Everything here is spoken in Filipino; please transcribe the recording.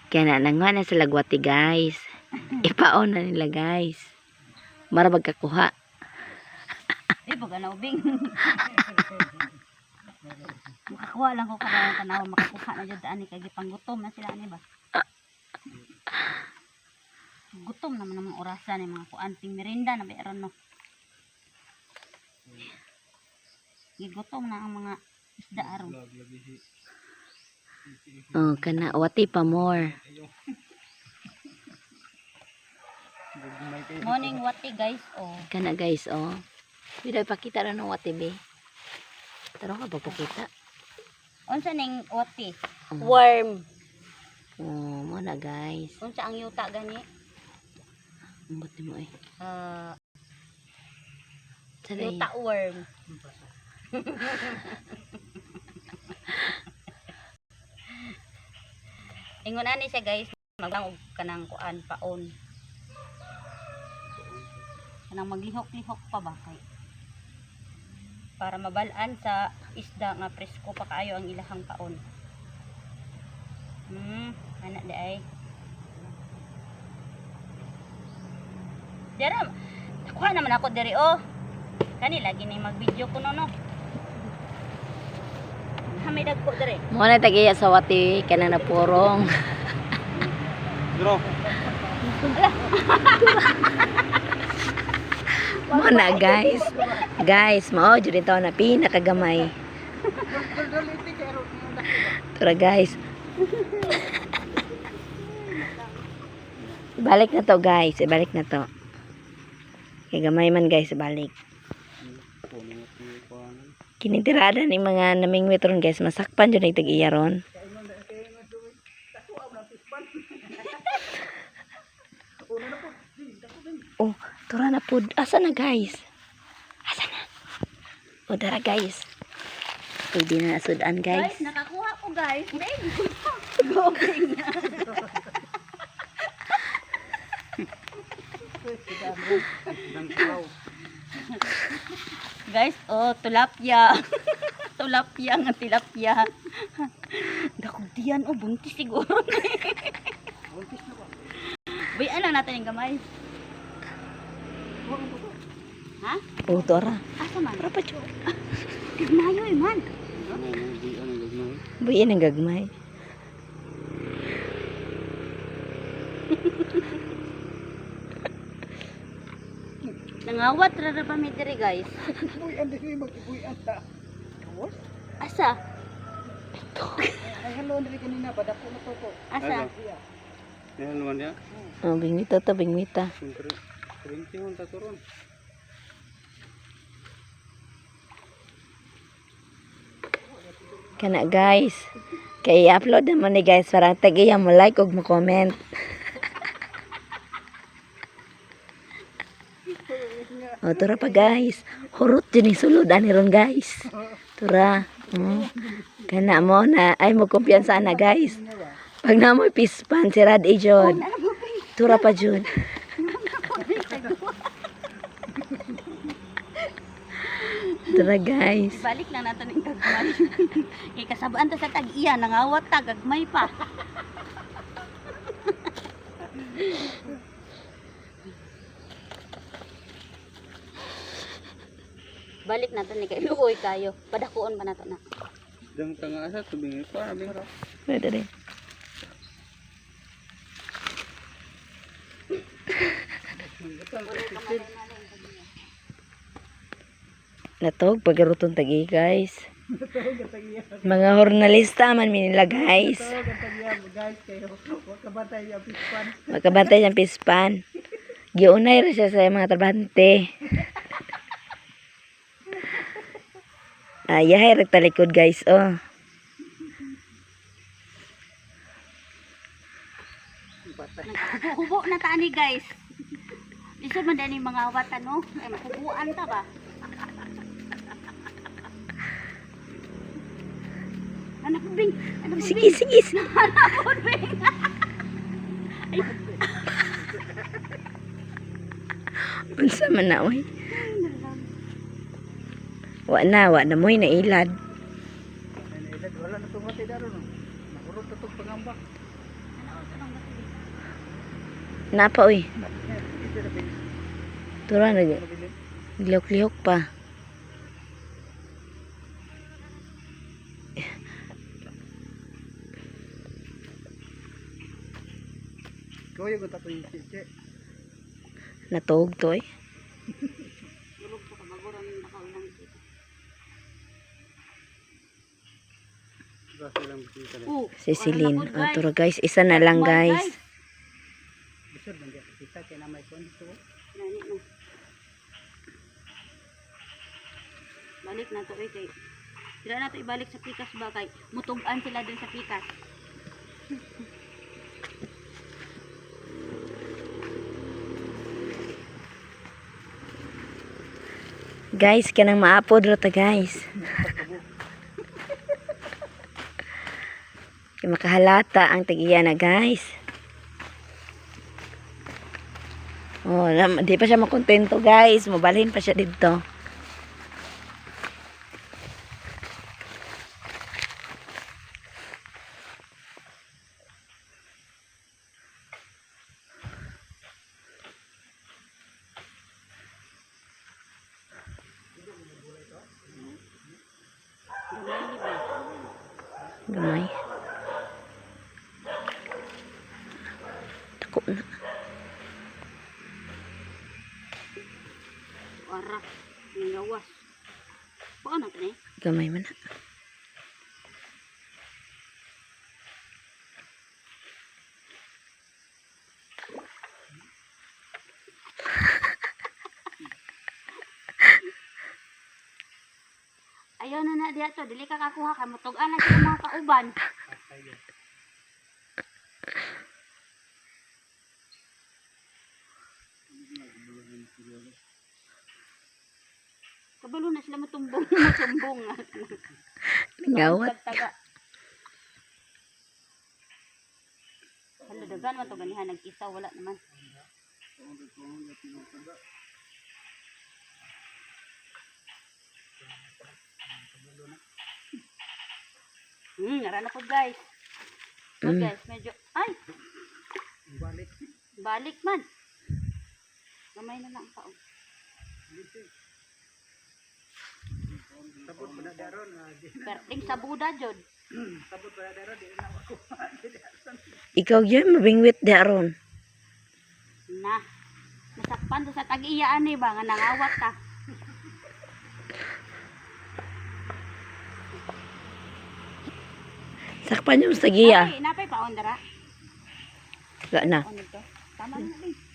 Kaya na nangwa na sila gwati guys. Ipaon na nila guys. Mara magkakuha. Baga na ubing. Makakuha lang ko kada ng tanaw. Makakuha na dyan daan. Kagipang gutom na sila ba? Gutom naman ng mga orasan. Yung mga kuanting merinda na meron no. Gigutom na ang mga isda aron. Oh, kana wati pa more. Morning wati guys. Oh. Kana guys, oh. Bila pakita ra ng wati be. Tarong ka pagpakita. Unsa ning wati? Worm. Oh, mo na guys. Unsa ang yuta gani? Ambot mo eh. Yuta worm. Ingon ani siya guys, maglang kanang kuan paon. Kanang maglihok-lihok pa ba kay para mabalaan sa isda nga presko pa kaayo ang ilahang paon. Anak di ay. Dara, kuha naman ako diri oh. Kani lagi ni mag-video ko no. Hamay dagko diri. Mo na tagiya sa wati kana na purong. Bro. Mo na guys. Guys, mao jud ito na pinakagamay. Tara guys. Balik na to guys, ibalik na to. Kay gamay man guys, ibalik. Kinitirada ni mga naming metron guys, masakpan jud tag iya ron. Oh, tura na pud. Asa na guys? Asa na? O dara guys. Pwede na nasudan guys. Guys, nakakuha ko guys. Gobing na. Guys, oh, tilapia. Tilapia nga tilapia. Dakog diyan, oh, buntis siguro. Buntis na ba? Bayan lang natin yung gamay. Ha? Oh, tura. Asa man? Para pa jud. Gagmayo eh man. Buyan ang gagmay. Nangawat rara pa mi diri guys. Buyan diri magbuyan ta. Asa? Ay hello diri kanina padako na to. Asa? Yan naman ya. Oh, bingwita to, bingwita. Kerintingon ta turon. Kana guys. Kay upload naman ni guys para tagiya mo like ug mo comment. Oh, tura pa guys. Hurot dyan yung sulod ani ron guys. Tura. Kana mo na ay mo kumpiyansa na guys. Pag na mo pispan si Rad Ejod. Tura pa jud. Tura guys. Balik lang natin yung gagmay. Kay kasabaan ta sa tag-iya, nangawat ta, gagmay pa. Balik natin ni kay luoy kayo. Padakuon pa nato na. Dang tanga asa tubing pa bing ra. Pwede rin. Natog pagaruton tagi guys. Mga hornalista man nila guys. Makabantay ang pispan. Giunay ra siya sa mga trabahante. Yahay ragtalikod guys oh. Hubo na ta ni guys. Lisod man dani mga awatan no. Ay makubuan ta ba? Anak ko bing. Sige, sige. Anak ko bing. Unsa man na oy? Wa na moy na ilad. Wala na tumati daro no. Nakurot to pangamba. Napa uy. Ito na bilis. Tura Mabilis. naglihok-lihok pa. Kaya ko tapo yung chiche. Natuog to eh. Tulog sa kabaguran yung nakaulang dito. Basta lang kita na. Si Celine. Tura guys, isa na lang guys. Bisod man diya kita kay na may konto. Nani na. Balik na to eh kay. Sila na to ibalik sa pikas ba kay mutugan sila din sa pikas. Guys, kanang maapod rata guys. Kaya makahalata ang tagiya na guys. Oh, di pa siya makontento guys. Mabalhin pa siya dito. Gamay. Tako na. Ara, yung gawas. Paano ito eh? Gamay man na. Ayaw na diya to, dili ka kakuha ka, mutugan na sila mga kauban. Kabalo na sila matumbong, matumbong. Nangawat. Taga. Hala, dagan man to ganihan, nag-isa, wala naman. Nara na po guys. So guys, medyo, ay, Balik. balik man. Gamay na lang pa. Sabot pa na daron. Perting sa Buda, Jod. Sabot pa na daron di na ako. Ikaw yun, mabingwit di aron. Na, nasakpan to sa tag-iyaan ba, nga nangawat ka. Sakpan yung sa giya. Napay pa, ondara. Wala na. Ano to? Tama na rin.